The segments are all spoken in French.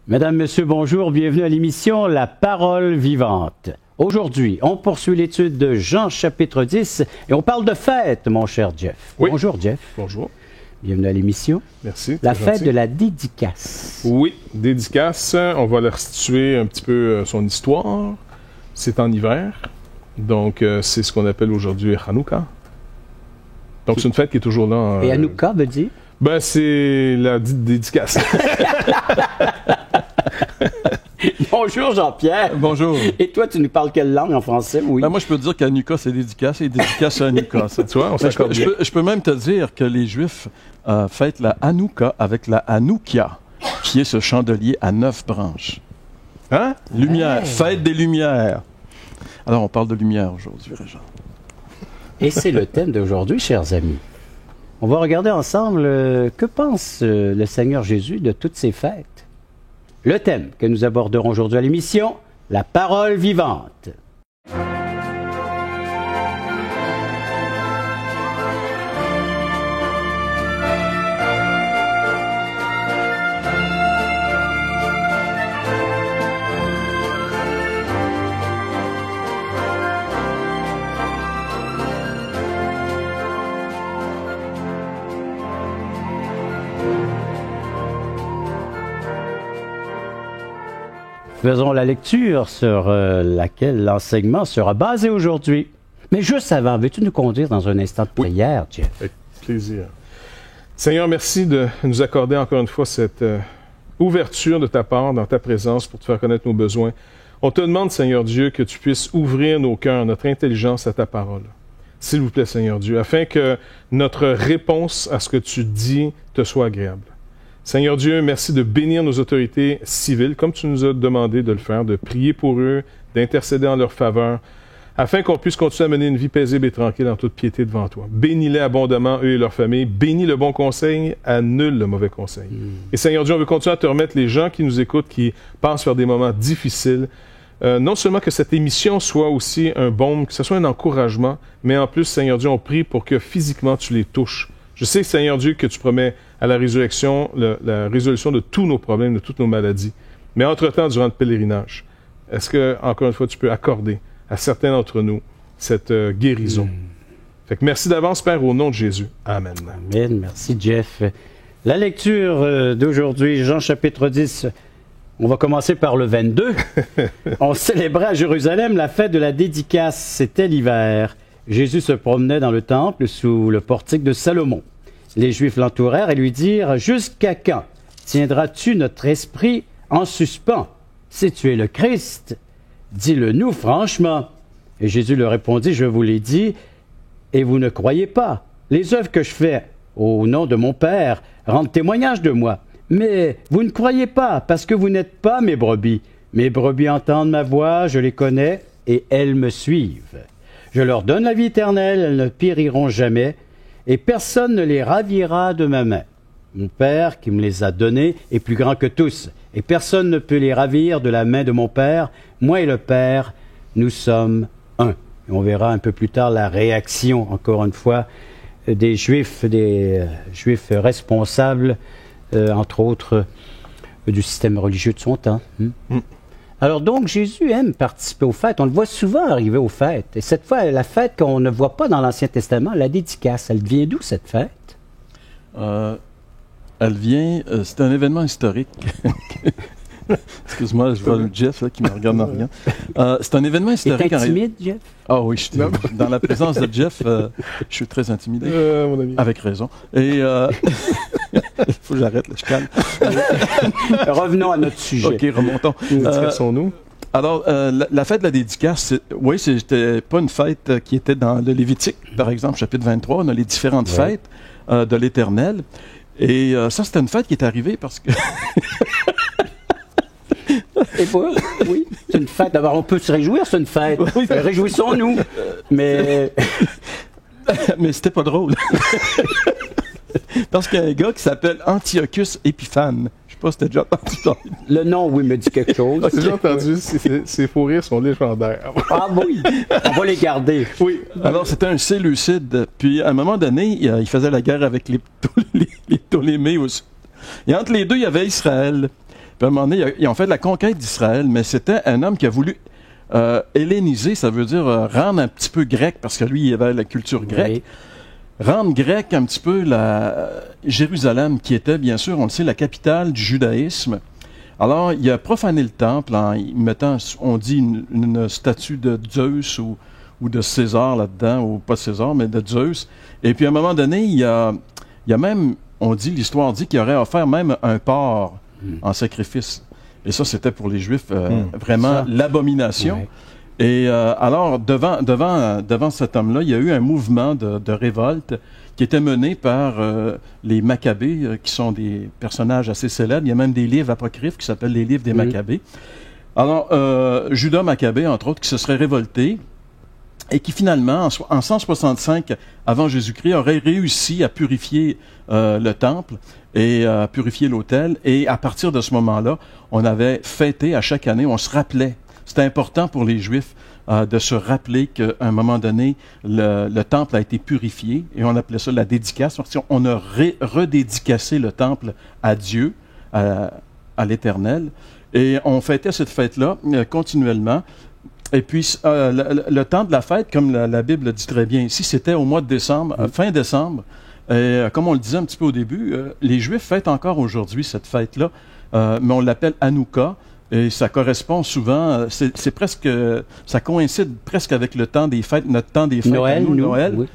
Mesdames, Messieurs, bonjour, bienvenue à l'émission La Parole vivante. Aujourd'hui, on poursuit l'étude de Jean chapitre 10 et on parle de fête, mon cher Jeff. Oui. Bonjour, Jeff. Bonjour. Bienvenue à l'émission. Merci. La fête de la dédicace. Oui, dédicace. On va leur restituer un petit peu son histoire. C'est en hiver. Donc, c'est ce qu'on appelle aujourd'hui Hanouka. Donc, c'est une fête qui est toujours là. Et Hanouka veut dire? Ben, c'est la dédicace. Bonjour, Jean-Pierre. Bonjour. Et toi, tu nous parles quelle langue en français? Oui. Ben moi, je peux te dire qu'Hanouka, c'est dédicace et dédicace à Hanouka. Tu vois, on s'accorde bien. Je peux même te dire que les Juifs fêtent la Hanouka avec la Hanoukia, qui est ce chandelier à 9 branches. Hein? Lumière, Hey. fête des lumières. Alors, on parle de lumière aujourd'hui, Régent. Et c'est le thème d'aujourd'hui, chers amis. On va regarder ensemble que pense le Seigneur Jésus de toutes ces fêtes. Le thème que nous aborderons aujourd'hui à l'émission, la parole vivante. Faisons la lecture sur laquelle l'enseignement sera basé aujourd'hui. Mais juste avant, veux-tu nous conduire dans un instant de prière, Jeff? Avec plaisir. Seigneur, merci de nous accorder encore une fois cette ouverture de ta part dans ta présence pour te faire connaître nos besoins. On te demande, Seigneur Dieu, que tu puisses ouvrir nos cœurs, notre intelligence à ta parole. S'il vous plaît, Seigneur Dieu, afin que notre réponse à ce que tu dis te soit agréable. Seigneur Dieu, merci de bénir nos autorités civiles, comme tu nous as demandé de le faire, de prier pour eux, d'intercéder en leur faveur, afin qu'on puisse continuer à mener une vie paisible et tranquille en toute piété devant toi. Bénis-les abondamment, eux et leurs familles. Bénis le bon conseil, annule le mauvais conseil. Et Seigneur Dieu, on veut continuer à te remettre les gens qui nous écoutent, qui passent par des moments difficiles. Non seulement que cette émission soit aussi un baume, que ce soit un encouragement, mais en plus, Seigneur Dieu, on prie pour que physiquement tu les touches. Je sais, Seigneur Dieu, que tu promets à la résurrection la résolution de tous nos problèmes, de toutes nos maladies. Mais entre-temps, durant le pèlerinage, est-ce que, encore une fois, tu peux accorder à certains d'entre nous cette guérison? Fait que merci d'avance, Père, au nom de Jésus. Amen. Amen. Merci, Jeff. La lecture d'aujourd'hui, Jean chapitre 10, on va commencer par le 22. On célébrait à Jérusalem la fête de la dédicace. C'était l'hiver. Jésus se promenait dans le temple sous le portique de Salomon. Les Juifs l'entourèrent et lui dirent « Jusqu'à quand tiendras-tu notre esprit en suspens? Si tu es le Christ, dis-le-nous franchement. » Et Jésus leur répondit « Je vous l'ai dit, et vous ne croyez pas. Les œuvres que je fais au nom de mon Père rendent témoignage de moi. Mais vous ne croyez pas, parce que vous n'êtes pas mes brebis. Mes brebis entendent ma voix, je les connais, et elles me suivent. Je leur donne la vie éternelle, elles ne périront jamais, et personne ne les ravira de ma main. Mon Père, qui me les a donnés, est plus grand que tous, et personne ne peut les ravir de la main de mon Père. Moi et le Père, nous sommes un. Et on verra un peu plus tard la réaction, encore une fois, des Juifs responsables, entre autres, du système religieux de son temps. Alors donc, Jésus aime participer aux fêtes. On le voit souvent arriver aux fêtes. Et cette fois, la fête qu'on ne voit pas dans l'Ancien Testament, la dédicace, elle vient d'où, cette fête? Elle vient... c'est un événement historique. Excuse-moi, je vois le Jeff là, qui me regarde en rien. C'est un événement historique. T'es timide, Jeff? Ah oui, dans la présence de Jeff, je suis très intimidé. Mon ami. Avec raison. Et il faut que j'arrête, là, je calme. Revenons à notre sujet. OK, remontons. Dispersons-nous. Alors, la fête de la dédicace, oui, c'était pas une fête qui était dans le Lévitique, par exemple, chapitre 23. On a les différentes fêtes de l'Éternel. Et ça, c'était une fête qui est arrivée parce que... Et quoi? Oui, c'est une fête. D'abord, on peut se réjouir, c'est une fête. Oui. Réjouissons-nous. Mais... Mais c'était pas drôle. Parce qu'il y a un gars qui s'appelle Antiochus Épiphane. Je sais pas si t'as déjà entendu parler. Le nom, oui, me dit quelque chose. J'ai déjà entendu, ces faux rires sont légendaires. Ah oui, on va les garder. Oui. Alors, c'était un Séleucide. Puis, à un moment donné, il faisait la guerre avec les Ptolémées aussi. Et entre les deux, il y avait Israël. Puis à un moment donné, ils ont fait la conquête d'Israël, mais c'était un homme qui a voulu helléniser, ça veut dire rendre un petit peu grec, parce que lui, il avait la culture grecque. Oui. Rendre grec un petit peu Jérusalem, qui était, bien sûr, on le sait, la capitale du judaïsme. Alors, il a profané le temple en y mettant, on dit, une statue de Zeus ou de César là-dedans, ou pas César, mais de Zeus. Et puis, à un moment donné, il y a même, l'histoire dit qu'il aurait offert même un porc en sacrifice. Et ça, c'était pour les Juifs vraiment l'abomination. Ouais. Et alors, devant cet homme-là, il y a eu un mouvement de révolte qui était mené par les Maccabées, qui sont des personnages assez célèbres. Il y a même des livres apocryphes qui s'appellent les livres des Maccabées. Alors, Judas Maccabée, entre autres, qui se serait révolté et qui finalement, en 165 avant Jésus-Christ, aurait réussi à purifier le temple et à purifier l'autel. Et à partir de ce moment-là, on avait fêté à chaque année, on se rappelait. C'était important pour les Juifs de se rappeler qu'à un moment donné, le temple a été purifié, et on appelait ça la dédicace, parce qu'on a redédicacé le temple à Dieu, à l'Éternel, et on fêtait cette fête-là continuellement. Et puis, le temps de la fête, comme la Bible le dit très bien ici, c'était au mois de décembre, fin décembre. Et comme on le disait un petit peu au début, les Juifs fêtent encore aujourd'hui cette fête-là, mais on l'appelle Hanouka. Et ça correspond souvent, c'est presque, ça coïncide presque avec le temps des fêtes, notre temps des fêtes, Noël, Noël. Oui.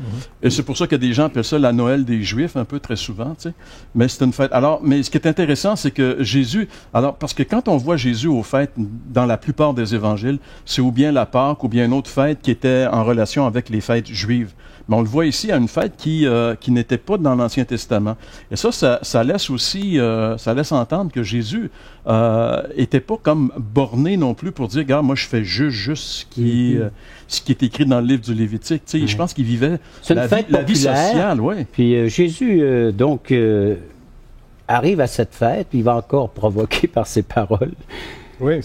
Et c'est pour ça que des gens appellent ça la Noël des Juifs, un peu très souvent, tu sais. Mais c'est une fête. Alors, mais ce qui est intéressant, c'est que Jésus, alors, parce que quand on voit Jésus aux fêtes, dans la plupart des évangiles, c'est ou bien la Pâque ou bien une autre fête qui était en relation avec les fêtes juives. Mais on le voit ici à une fête qui n'était pas dans l'Ancien Testament. Et ça laisse aussi, ça laisse entendre que Jésus était pas comme borné non plus pour dire, regarde, moi je fais juste ce qui est écrit dans le livre du Lévitique. Tu sais, je pense qu'il vivait la vie sociale. Ouais. Puis Jésus, arrive à cette fête, puis il va encore provoquer par ses paroles. Oui,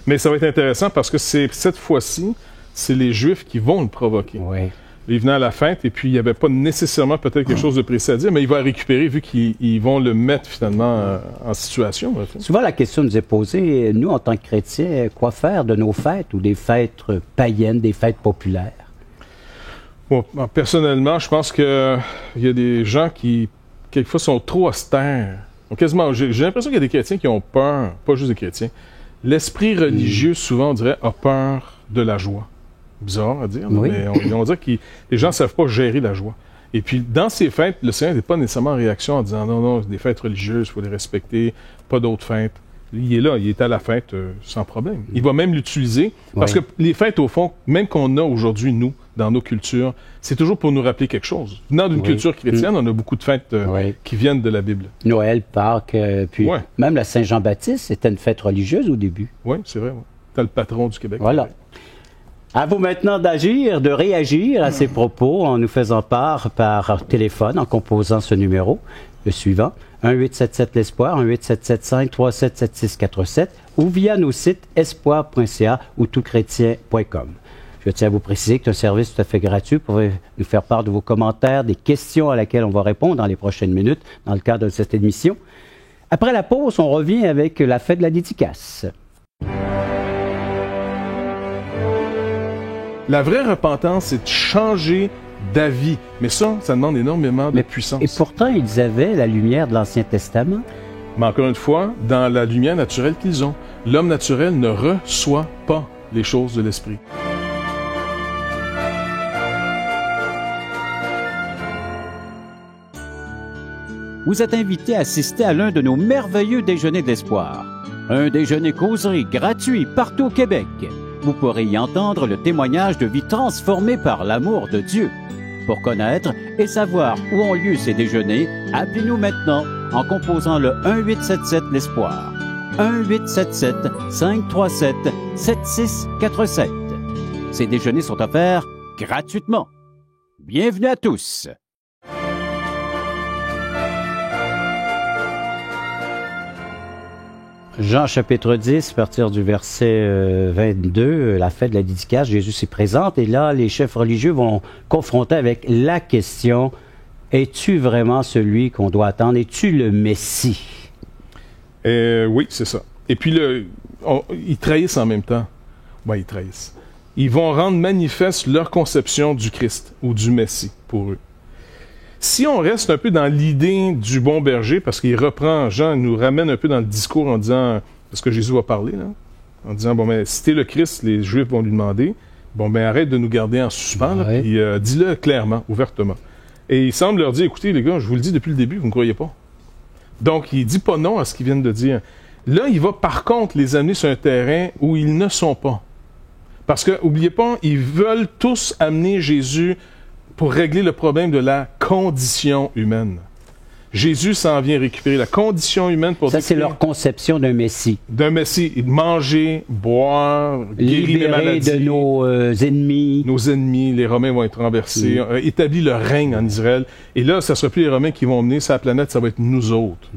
mais ça va être intéressant parce que cette fois-ci, c'est les Juifs qui vont le provoquer. Oui. Il venait à la fête et puis il n'y avait pas nécessairement peut-être quelque chose de précis à dire, mais il va récupérer vu qu'ils vont le mettre finalement en situation. Souvent, la question nous est posée, nous, en tant que chrétiens, quoi faire de nos fêtes ou des fêtes païennes, des fêtes populaires? Bon, personnellement, je pense qu'il y a des gens qui, quelquefois, sont trop austères. Donc, quasiment, j'ai l'impression qu'il y a des chrétiens qui ont peur, pas juste des chrétiens. L'esprit religieux, souvent, on dirait, a peur de la joie. Bizarre à dire, oui. Mais on dirait que les gens ne savent pas gérer la joie. Et puis, dans ces fêtes, le Seigneur n'est pas nécessairement en réaction en disant « Non, c'est des fêtes religieuses, il faut les respecter, pas d'autres fêtes. » Il est là, il est à la fête sans problème. Il va même l'utiliser, parce que les fêtes, au fond, même qu'on a aujourd'hui, nous, dans nos cultures, c'est toujours pour nous rappeler quelque chose. Venant d'une culture chrétienne, on a beaucoup de fêtes qui viennent de la Bible. Noël, Pâques, puis même la Saint-Jean-Baptiste, c'était une fête religieuse au début. Oui, c'est vrai. T'as le patron du Québec. Voilà. À vous maintenant d'agir, de réagir à ces propos en nous faisant part par téléphone, en composant ce numéro, le suivant, 1-877-l'Espoir, 1-877-537-7647, ou via nos sites espoir.ca ou toutchrétien.com. Je tiens à vous préciser que c'est un service tout à fait gratuit. Vous pouvez nous faire part de vos commentaires, des questions à laquelle on va répondre dans les prochaines minutes dans le cadre de cette émission. Après la pause, on revient avec la fête de la dédicace. La vraie repentance, c'est de changer d'avis. Mais ça demande énormément de puissance. Et pourtant, ils avaient la lumière de l'Ancien Testament. Mais encore une fois, dans la lumière naturelle qu'ils ont, l'homme naturel ne reçoit pas les choses de l'esprit. Vous êtes invité à assister à l'un de nos merveilleux déjeuners de l'espoir. Un déjeuner causerie gratuit partout au Québec. Vous pourrez y entendre le témoignage de vie transformée par l'amour de Dieu. Pour connaître et savoir où ont lieu ces déjeuners, appelez-nous maintenant en composant le 1-877-l'Espoir. 1-877-537-7647. Ces déjeuners sont offerts gratuitement. Bienvenue à tous! Jean chapitre 10, à partir du verset 22, la fête de la dédicace, Jésus s'y présente et là, les chefs religieux vont confronter avec la question, es-tu vraiment celui qu'on doit attendre? Es-tu le Messie? Oui, c'est ça. Et puis, ils trahissent en même temps. Ils trahissent. Ils vont rendre manifeste leur conception du Christ ou du Messie pour eux. Si on reste un peu dans l'idée du bon berger, parce qu'il reprend, Jean nous ramène un peu dans le discours en disant, parce que Jésus va parler, là, en disant, si t'es le Christ, les Juifs vont lui demander, arrête de nous garder en suspens, là, puis dis-le clairement, ouvertement. Et il semble leur dire, écoutez les gars, je vous le dis depuis le début, vous ne croyez pas. Donc, il dit pas non à ce qu'ils viennent de dire. Là, il va par contre les amener sur un terrain où ils ne sont pas. Parce que, n'oubliez pas, ils veulent tous amener Jésus pour régler le problème de la condition humaine. Jésus s'en vient récupérer la condition humaine pour... Ça, c'est leur conception d'un Messie. D'un Messie. Manger, boire, guérir les maladies. De nos ennemis. Nos ennemis, les Romains vont être renversés, établir le règne en Israël. Et là, ça ne sera plus les Romains qui vont mener sur la planète, ça va être nous autres.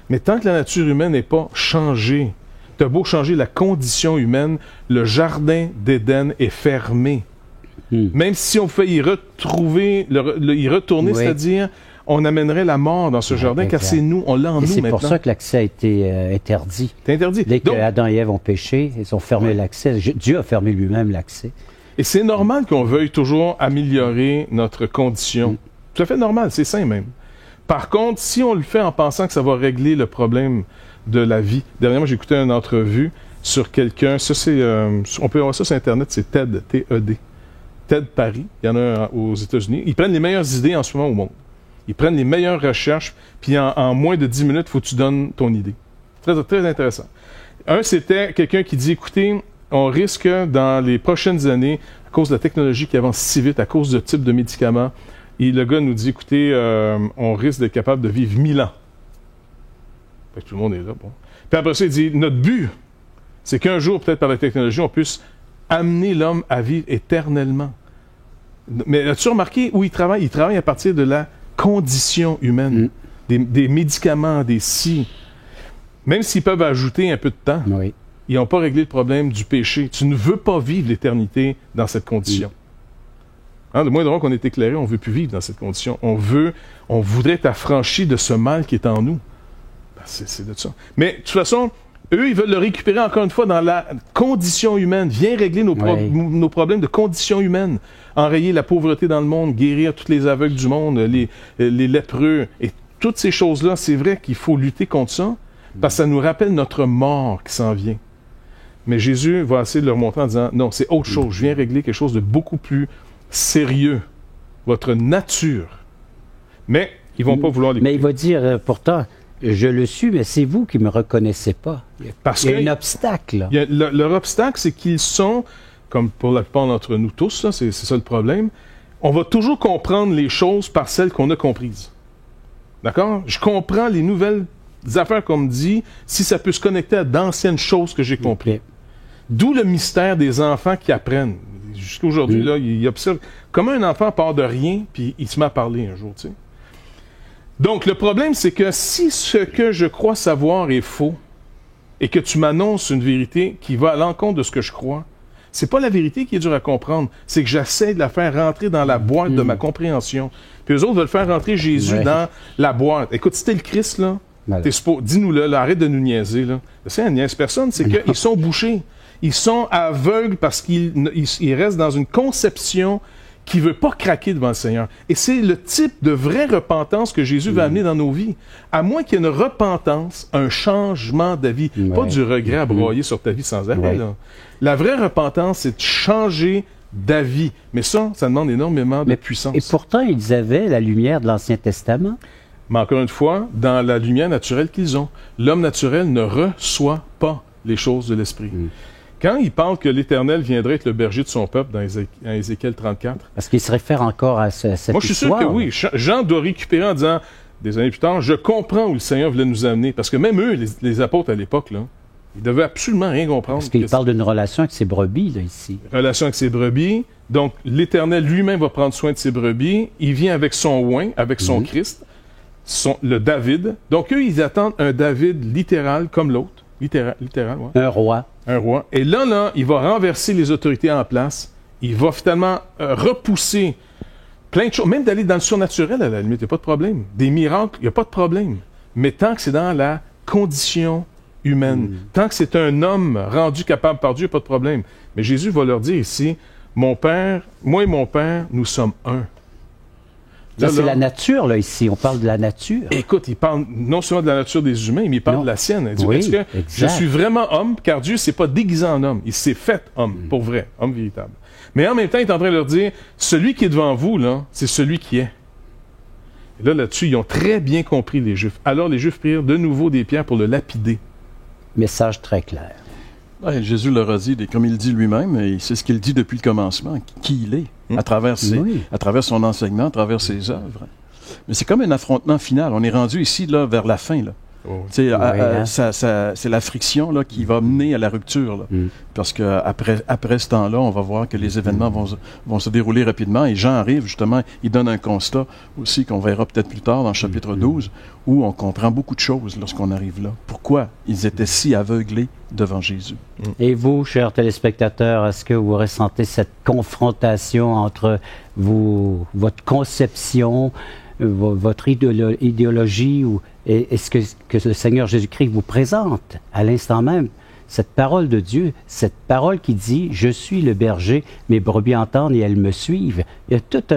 Mais tant que la nature humaine n'est pas changée, t'as beau changer la condition humaine, le jardin d'Éden est fermé. Même si on pouvait y retourner, c'est-à-dire on amènerait la mort dans ce jardin, car c'est nous, on l'a en nous maintenant. C'est pour ça que l'accès a été interdit. C'est interdit. Dès que Adam et Ève ont péché, ils ont fermé l'accès. Dieu a fermé lui-même l'accès. Et c'est normal qu'on veuille toujours améliorer notre condition. Tout à fait normal, c'est sain même. Par contre, si on le fait en pensant que ça va régler le problème de la vie. Dernièrement, j'ai écouté une entrevue sur quelqu'un, ça c'est, on peut voir ça sur Internet, c'est TED, T-E-D. TED Paris, il y en a un aux États-Unis. Ils prennent les meilleures idées en ce moment au monde. Ils prennent les meilleures recherches, puis en moins de 10 minutes, il faut que tu donnes ton idée. Très, très intéressant. Un, c'était quelqu'un qui dit, écoutez, on risque dans les prochaines années, à cause de la technologie qui avance si vite, à cause de type de médicaments, et le gars nous dit, écoutez, on risque d'être capable de vivre 1000 ans. Fait que tout le monde est là, bon. Puis après ça, il dit, notre but, c'est qu'un jour, peut-être par la technologie, on puisse amener l'homme à vivre éternellement. Mais as-tu remarqué où il travaille? Il travaille à partir de la condition humaine. Des médicaments, des même s'ils peuvent ajouter un peu de temps, ils n'ont pas réglé le problème du péché. Tu ne veux pas vivre l'éternité dans cette condition. Le moindre qu'on est éclairé, on ne veut plus vivre dans cette condition. On voudrait être affranchi de ce mal qui est en nous. C'est de ça. Mais de toute façon, eux, ils veulent le récupérer encore une fois dans la condition humaine. Viens régler nos problèmes de condition humaine. Enrayer la pauvreté dans le monde, guérir tous les aveugles du monde, les lépreux. Et toutes ces choses-là, c'est vrai qu'il faut lutter contre ça, parce que ça nous rappelle notre mort qui s'en vient. Mais Jésus va essayer de leur montrer en disant, non, c'est autre chose. Je viens régler quelque chose de beaucoup plus sérieux. Votre nature. Mais ils vont pas vouloir l'écouter. Mais il va dire, pourtant... Je le suis, mais c'est vous qui ne me reconnaissez pas. Il y a un obstacle. Leur obstacle, c'est qu'ils sont, comme pour la plupart d'entre nous tous, là, c'est ça le problème, on va toujours comprendre les choses par celles qu'on a comprises. D'accord? Je comprends les nouvelles affaires qu'on me dit si ça peut se connecter à d'anciennes choses que j'ai comprises. D'où le mystère des enfants qui apprennent. Jusqu'à aujourd'hui, là, ils observent comment un enfant part de rien, puis il se met à parler un jour, tu sais. Donc, le problème, c'est que si ce que je crois savoir est faux et que tu m'annonces une vérité qui va à l'encontre de ce que je crois, c'est pas la vérité qui est dure à comprendre, c'est que j'essaie de la faire rentrer dans la boîte de ma compréhension. Puis eux autres veulent faire rentrer Jésus dans la boîte. Écoute, si t'es le Christ, là, dis-nous-le, là, arrête de nous niaiser, là. C'est un niaise personne, c'est qu'ils sont bouchés. Ils sont aveugles parce qu'ils restent dans une conception qui ne veut pas craquer devant le Seigneur. Et c'est le type de vraie repentance que Jésus va amener dans nos vies. À moins qu'il y ait une repentance, un changement d'avis. Pas du regret à broyer sur ta vie sans arrêt. Là. La vraie repentance, c'est de changer d'avis. Mais ça demande énormément de puissance. Et pourtant, ils avaient la lumière de l'Ancien Testament. Mais encore une fois, dans la lumière naturelle qu'ils ont, l'homme naturel ne reçoit pas les choses de l'Esprit. Quand il parle que l'Éternel viendrait être le berger de son peuple dans Ézéchiel 34... Parce qu'il se réfère encore à cette histoire. Moi, je suis sûr que oui. Jean doit récupérer en disant, des années plus tard, je comprends où le Seigneur voulait nous amener. Parce que même eux, les apôtres à l'époque, là, ils devaient absolument rien comprendre. Parce qu'il parle d'une relation avec ses brebis, là, ici. Relation avec ses brebis. Donc, l'Éternel lui-même va prendre soin de ses brebis. Il vient avec son oint, avec son Christ, le David. Donc, eux, ils attendent un David littéral comme l'autre. Littéral, ouais. Un roi. Et là, il va renverser les autorités en place. Il va finalement repousser plein de choses. Même d'aller dans le surnaturel, à la limite, il n'y a pas de problème. Des miracles, il n'y a pas de problème. Mais tant que c'est dans la condition humaine. Tant que c'est un homme rendu capable par Dieu, pas de problème. Mais Jésus va leur dire ici, mon Père, moi et mon Père, nous sommes un. Ça, c'est la nature, là, ici. On parle de la nature. Écoute, il parle non seulement de la nature des humains, mais il parle de la sienne. Il dit, est-ce que je suis vraiment homme? Car Dieu ne s'est pas déguisé en homme. Il s'est fait homme, pour vrai, homme véritable. Mais en même temps, il est en train de leur dire, celui qui est devant vous, là, c'est celui qui est. Et là, là-dessus, ils ont très bien compris, les Juifs. Alors, les Juifs prirent de nouveau des pierres pour le lapider. Message très clair. Ouais, Jésus leur a dit, comme il dit lui-même, et c'est ce qu'il dit depuis le commencement, qui il est, à travers son enseignement, à travers ses œuvres. Mais c'est comme un affrontement final. On est rendu ici, là, vers la fin, là. C'est la friction là, qui va mener à la rupture. Là. Parce qu'après ce temps-là, on va voir que les événements vont se dérouler rapidement. Et Jean arrive, justement, il donne un constat aussi qu'on verra peut-être plus tard dans le chapitre 12, où on comprend beaucoup de choses lorsqu'on arrive là. Pourquoi ils étaient si aveuglés devant Jésus. Et vous, chers téléspectateurs, est-ce que vous ressentez cette confrontation entre votre conception, votre idéologie, ou est-ce que le Seigneur Jésus-Christ vous présente à l'instant même cette parole de Dieu, cette parole qui dit « Je suis le berger, mes brebis entendent et elles me suivent ». Il y a toute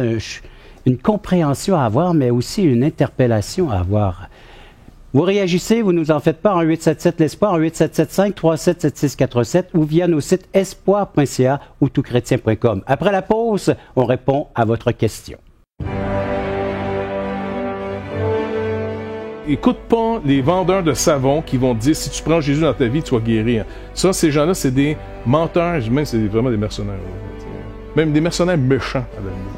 une compréhension à avoir, mais aussi une interpellation à avoir. Vous réagissez, vous nous en faites part en 877-l'Espoir, en 877-537-7647 ou via nos sites espoir.ca ou toutchrétien.com. Après la pause, on répond à votre question. Écoute pas les vendeurs de savon qui vont te dire si tu prends Jésus dans ta vie, tu vas guérir. Ça, ces gens-là, c'est des menteurs, même c'est vraiment des mercenaires. Même des mercenaires méchants à la limite.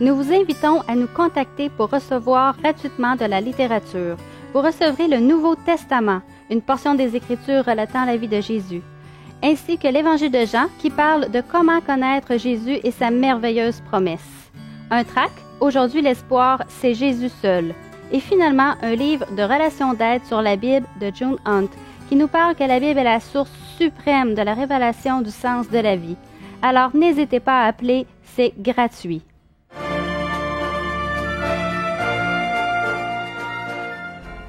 Nous vous invitons à nous contacter pour recevoir gratuitement de la littérature. Vous recevrez le Nouveau Testament, une portion des Écritures relatant la vie de Jésus, ainsi que l'Évangile de Jean qui parle de comment connaître Jésus et sa merveilleuse promesse. Un tract, Aujourd'hui l'espoir, c'est Jésus seul. Et finalement, un livre de relations d'aide sur la Bible de June Hunt qui nous parle que la Bible est la source suprême de la révélation du sens de la vie. Alors n'hésitez pas à appeler, c'est gratuit.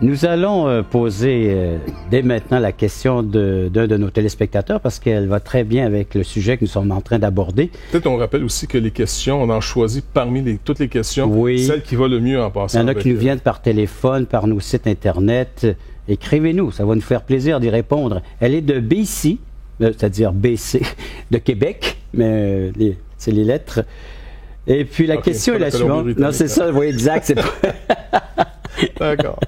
Nous allons poser dès maintenant la question d'un de nos téléspectateurs parce qu'elle va très bien avec le sujet que nous sommes en train d'aborder. Peut-être on rappelle aussi que les questions, on en choisit parmi toutes les questions, celle qui va le mieux en passant. Il y en a qui nous viennent par téléphone, par nos sites Internet. Écrivez-nous, ça va nous faire plaisir d'y répondre. Elle est de BC, c'est-à-dire BC, de Québec, mais c'est les lettres. Et puis la question est la suivante. Non, c'est ça, oui, exact. C'est D'accord.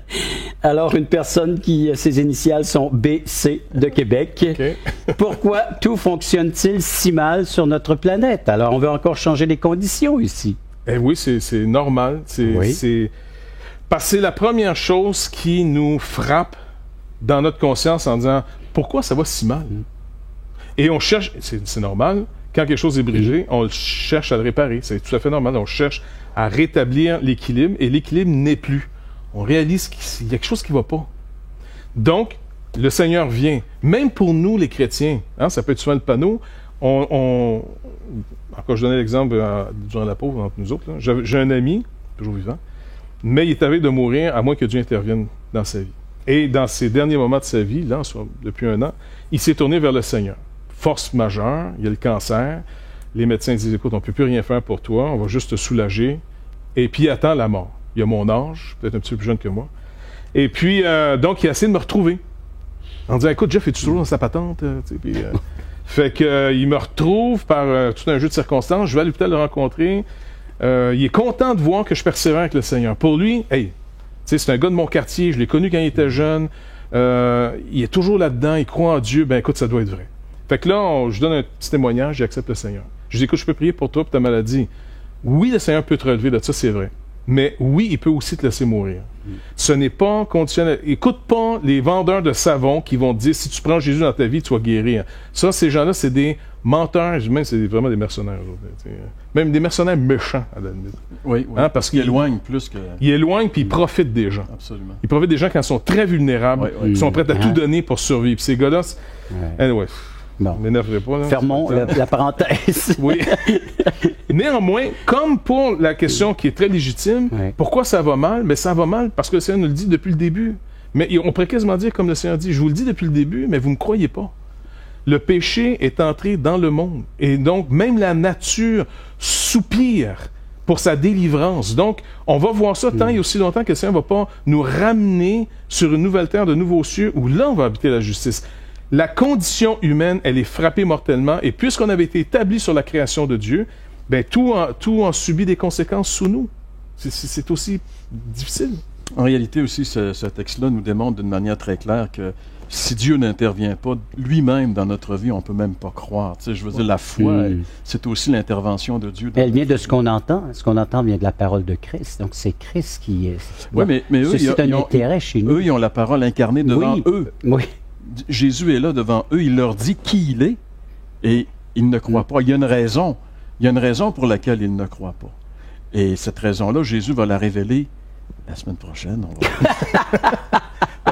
Alors, une personne qui, ses initiales sont BC de Québec. Okay. Pourquoi tout fonctionne-t-il si mal sur notre planète? Alors, on veut encore changer les conditions ici. Eh oui, c'est normal. Parce que c'est la première chose qui nous frappe dans notre conscience en disant pourquoi ça va si mal? Et on cherche, c'est normal, quand quelque chose est brisé, on cherche à le réparer. C'est tout à fait normal. On cherche à rétablir l'équilibre et l'équilibre n'est plus. On réalise qu'il y a quelque chose qui ne va pas. Donc, le Seigneur vient. Même pour nous, les chrétiens, ça peut être souvent le panneau. Encore, je donnais l'exemple durant la pause entre nous autres. J'ai un ami, toujours vivant, mais il est arrivé de mourir à moins que Dieu intervienne dans sa vie. Et dans ses derniers moments de sa vie, là, depuis 1 an, il s'est tourné vers le Seigneur. Force majeure, il y a le cancer. Les médecins disent, écoute, on ne peut plus rien faire pour toi, on va juste te soulager. Et puis, il attend la mort. Il a mon âge, peut-être un petit peu plus jeune que moi. Et puis, donc, il a essayé de me retrouver. En disant, écoute, Jeff, es-tu toujours dans sa patente? Fait qu'il me retrouve par tout un jeu de circonstances. Je vais à l'hôpital le rencontrer. Il est content de voir que je persévère avec le Seigneur. Pour lui, c'est un gars de mon quartier. Je l'ai connu quand il était jeune. Il est toujours là-dedans. Il croit en Dieu. Ben, écoute, ça doit être vrai. Fait que là, je donne un petit témoignage. J'accepte le Seigneur. Je dis, écoute, je peux prier pour toi, pour ta maladie. Oui, le Seigneur peut te relever de ça, c'est vrai. Mais oui, il peut aussi te laisser mourir. Ce n'est pas conditionnel. Écoute pas les vendeurs de savon qui vont te dire si tu prends Jésus dans ta vie, tu vas guérir. Ça, ces gens-là, c'est des menteurs. Même, c'est vraiment des mercenaires. Même des mercenaires méchants, à la limite. Oui. Parce qu'ils éloignent plus que... Ils éloignent puis ils profitent des gens. Absolument. Ils profitent des gens quand ils sont très vulnérables. Ils sont prêts à tout donner pour survivre. Ces gars-là, anyway, Bon. Ne m'énerverez pas. Là, Fermons la parenthèse. Oui. Néanmoins, comme pour la question qui est très légitime, pourquoi ça va mal? Mais ça va mal parce que le Seigneur nous le dit depuis le début. Mais on pourrait quasiment dire comme le Seigneur dit, je vous le dis depuis le début, mais vous ne me croyez pas. Le péché est entré dans le monde. Et donc, même la nature soupire pour sa délivrance. Donc, on va voir ça tant et aussi longtemps que le Seigneur ne va pas nous ramener sur une nouvelle terre de nouveaux cieux où là, on va habiter la justice. La condition humaine, elle est frappée mortellement. Et puisqu'on avait été établi sur la création de Dieu, ben, tout en subit des conséquences sous nous. C'est aussi difficile. En réalité aussi, ce texte-là nous démontre d'une manière très claire que si Dieu n'intervient pas lui-même dans notre vie, on ne peut même pas croire. Tu sais, je veux dire, la foi, c'est aussi l'intervention de Dieu. Elle vient de ce qu'on entend. Ce qu'on entend vient de la parole de Christ. Donc, c'est Christ qui est... Oui, mais eux, c'est un intérêt chez nous. Eux, ils ont la parole incarnée devant eux. Oui. Jésus est là devant eux. Il leur dit qui il est et ils ne croient pas. Il y a une raison. Il y a une raison pour laquelle ils ne croient pas. Et cette raison-là, Jésus va la révéler la semaine prochaine.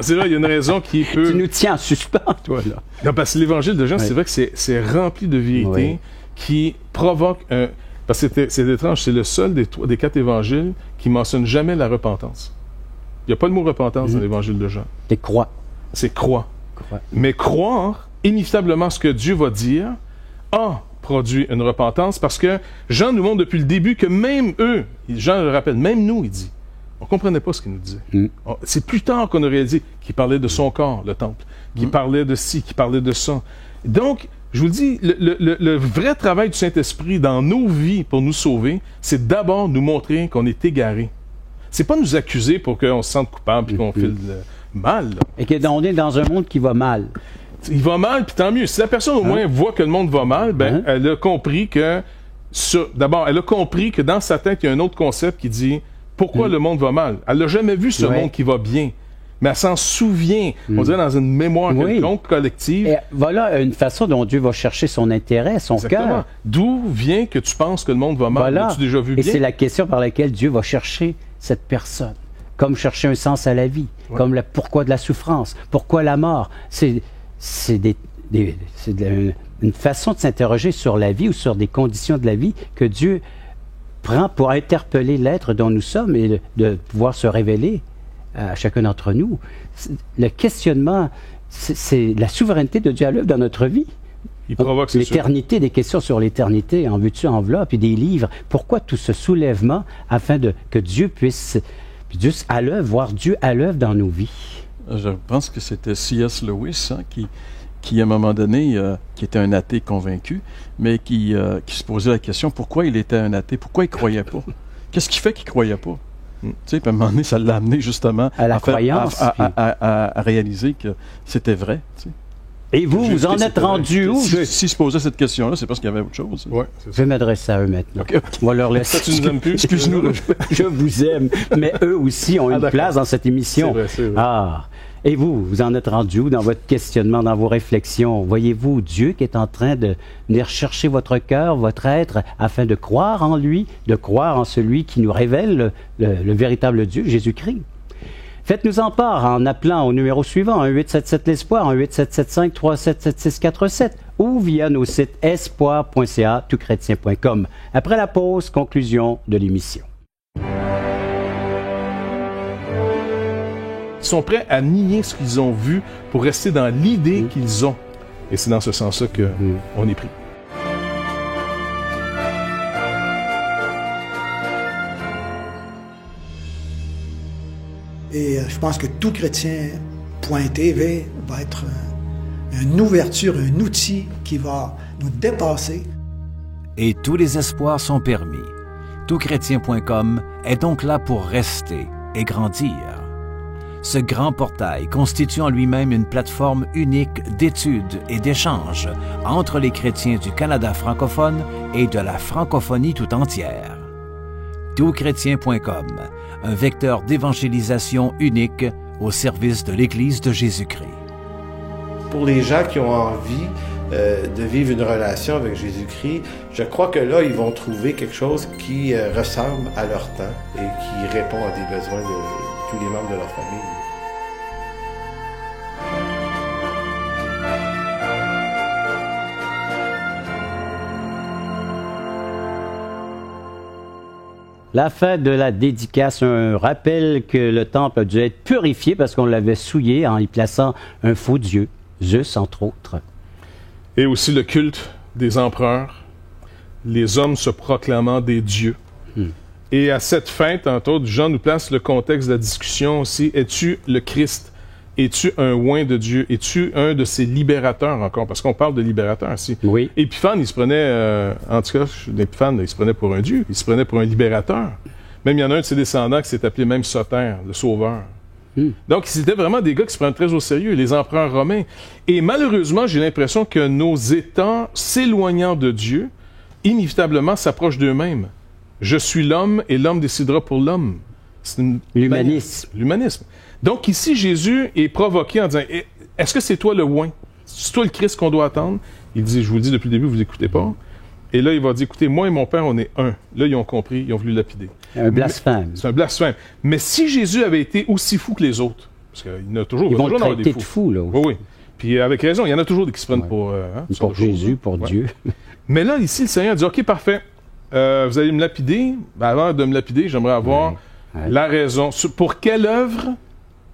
C'est là, il y a une raison qui peut... Tu nous tiens en suspens, toi, là. Non, parce que l'Évangile de Jean, c'est vrai que c'est rempli de vérités qui provoquent un... Parce que c'est étrange, c'est le seul des 4 évangiles qui ne mentionne jamais la repentance. Il n'y a pas le mot repentance dans l'Évangile de Jean. C'est croix. C'est croire. Mais croire, inévitablement, ce que Dieu va dire, a produit une repentance, parce que Jean nous montre depuis le début que même eux, Jean le rappelle, même nous, il dit, on ne comprenait pas ce qu'il nous disait. C'est plus tard qu'on a réalisé qu'il parlait de son corps, le temple, qu'il parlait de ci, qu'il parlait de ça. Donc, je vous le dis, le vrai travail du Saint-Esprit dans nos vies pour nous sauver, c'est d'abord nous montrer qu'on est égarés. C'est pas nous accuser pour qu'on se sente coupable et qu'on file mal. Là. Et qu'on est dans un monde qui va mal. Il va mal, puis tant mieux. Si la personne au moins voit que le monde va mal, ben elle a compris que... D'abord, elle a compris que dans sa tête, il y a un autre concept qui dit pourquoi le monde va mal. Elle n'a jamais vu ce monde qui va bien. Mais elle s'en souvient, on dirait dans une mémoire quelconque collective. Et voilà une façon dont Dieu va chercher son intérêt, son cœur. D'où vient que tu penses que le monde va mal? Voilà. As-tu déjà vu bien? Et c'est la question par laquelle Dieu va chercher cette personne. Comme chercher un sens à la vie, comme le pourquoi de la souffrance, pourquoi la mort. C'est une façon de s'interroger sur la vie ou sur des conditions de la vie que Dieu prend pour interpeller l'être dont nous sommes et de pouvoir se révéler à chacun d'entre nous. Le questionnement, c'est la souveraineté de Dieu à l'œuvre dans notre vie. Il provoque l'éternité, des questions sur l'éternité, en veux-tu, en voilà, puis des livres. Pourquoi tout ce soulèvement afin que Dieu puisse à l'œuvre, voir Dieu à l'œuvre dans nos vies? Je pense que c'était C.S. Lewis qui, à un moment donné, qui était un athée convaincu, mais qui se posait la question pourquoi il était un athée, pourquoi il ne croyait pas. Qu'est-ce qui fait qu'il ne croyait pas? Tu sais, puis à un moment donné, ça l'a amené justement à la croyance, à réaliser que c'était vrai. Tu sais. Et vous en êtes rendu où? S'ils se posaient cette question-là, c'est parce qu'il y avait autre chose. Ouais, je vais m'adresser à eux maintenant. Okay. On va leur laisser. Tu nous aimes plus? Excuse-nous, je vous aime, mais eux aussi ont une place dans cette émission. C'est vrai. Ah! Et vous en êtes rendu où dans votre questionnement, dans vos réflexions? Voyez-vous Dieu qui est en train de venir chercher votre cœur, votre être, afin de croire en lui, de croire en celui qui nous révèle le véritable Dieu, Jésus-Christ? Faites-nous en part en appelant au numéro suivant, 1-877-l'Espoir, 1-877-537-7647 ou via nos sites espoir.ca, toutchrétien.com. Après la pause, conclusion de l'émission. Ils sont prêts à nier ce qu'ils ont vu pour rester dans l'idée qu'ils ont. Et c'est dans ce sens-là qu'on est pris. Et je pense que toutchrétien.tv va être une ouverture, un outil qui va nous dépasser. Et tous les espoirs sont permis. Toutchrétien.com est donc là pour rester et grandir. Ce grand portail constitue en lui-même une plateforme unique d'études et d'échanges entre les chrétiens du Canada francophone et de la francophonie tout entière. Toutchrétien.com, un vecteur d'évangélisation unique au service de l'Église de Jésus-Christ. Pour les gens qui ont envie de vivre une relation avec Jésus-Christ, je crois que là, ils vont trouver quelque chose qui ressemble à leur temps et qui répond à des besoins de tous les membres de leur famille. La fête de la dédicace, un rappel que le temple a dû être purifié parce qu'on l'avait souillé en y plaçant un faux dieu, Zeus entre autres. Et aussi le culte des empereurs, les hommes se proclamant des dieux. Et à cette fête, entre autres, Jean nous place le contexte de la discussion aussi. Es-tu le Christ? Es-tu un oint de Dieu? Es-tu un de ses libérateurs encore? Parce qu'on parle de libérateur ici. Oui. Épiphane, il se prenait, en tout cas, Épiphane, il se prenait pour un dieu. Il se prenait pour un libérateur. Même il y en a un de ses descendants qui s'est appelé même Soter, le sauveur. Donc, c'était vraiment des gars qui se prenaient très au sérieux, les empereurs romains. Et malheureusement, j'ai l'impression que nos États, s'éloignant de Dieu, inévitablement s'approchent d'eux-mêmes. Je suis l'homme et l'homme décidera pour l'homme. C'est l'humanisme. L'humanisme. Donc ici, Jésus est provoqué en disant, est-ce que c'est toi le oint? C'est toi le Christ qu'on doit attendre? Il dit, je vous le dis depuis le début, vous n'écoutez pas. Et là, il va dire, écoutez, moi et mon Père, on est un. Là, ils ont compris, ils ont voulu lapider. Un blasphème. C'est un blasphème. Mais si Jésus avait été aussi fou que les autres, parce qu'il y en a toujours, ils vont le toujours traiter de fou, là. Oui, oui. Puis avec raison, il y en a toujours des qui se prennent pour... pour Jésus, pour Dieu. Mais là, ici, le Seigneur dit, OK, parfait. Vous allez me lapider. Ben, avant de me lapider, j'aimerais avoir la raison. Pour quelle œuvre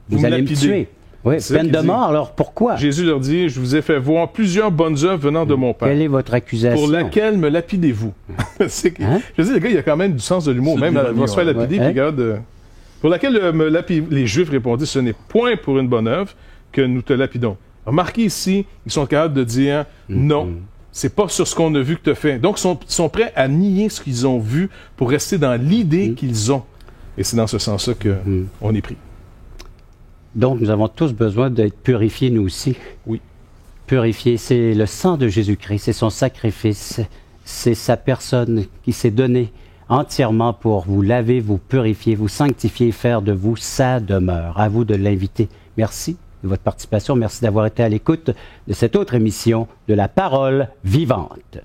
vous allez me tuer? Oui, peine de mort, alors pourquoi? Jésus leur dit, je vous ai fait voir plusieurs bonnes œuvres venant de mon Père. Quelle est votre accusation? Pour laquelle me lapidez-vous? Je dis, le gars, il a quand même du sens de l'humour. Même, il va se faire lapider, puis regarde... Pour laquelle me lapidez... Les Juifs répondirent, ce n'est point pour une bonne œuvre que nous te lapidons. Remarquez ici, ils sont capables de dire, non, c'est pas sur ce qu'on a vu que tu as fait. Donc, ils sont prêts à nier ce qu'ils ont vu pour rester dans l'idée qu'ils ont. Et c'est dans ce sens-là qu'on est pris. Donc, nous avons tous besoin d'être purifiés, nous aussi. Oui. Purifiés, c'est le sang de Jésus-Christ, c'est son sacrifice, c'est sa personne qui s'est donnée entièrement pour vous laver, vous purifier, vous sanctifier, faire de vous sa demeure. À vous de l'inviter. Merci de votre participation. Merci d'avoir été à l'écoute de cette autre émission de La Parole vivante.